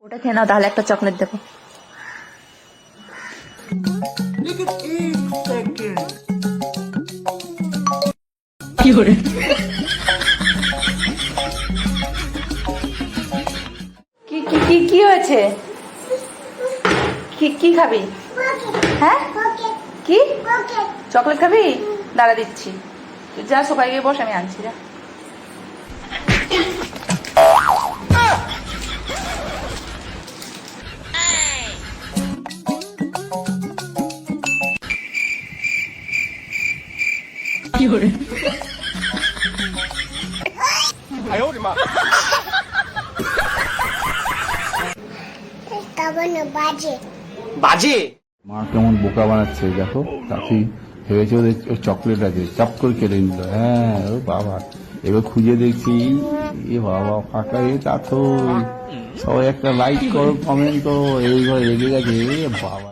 ওটা খেয়ে নাও, তাহলে একটা চকলেট দেবো। কি করে কি কি কি কি হয়েছে? কি কি খাবি? হ্যাঁ, কি চকলেট খাবি? দাঁড়া দিচ্ছি, তুই যা সোফায় গিয়ে বস, আমি আনছি। যা। কি করে বাজে বাজে মা কেমন বোকা বানাচ্ছে দেখো। কাকি ভেবেছে ওদের চকলেট আছে, চাপ করে কেটে নিল। হ্যাঁ ও বাবা, এবার খুঁজে দেখছি, এ বাবা ফাঁকা এ তা তো। সবাই একটা লাইক করো, কমেন্ট করো, এইবার রেগে গেছে। এ বাবা।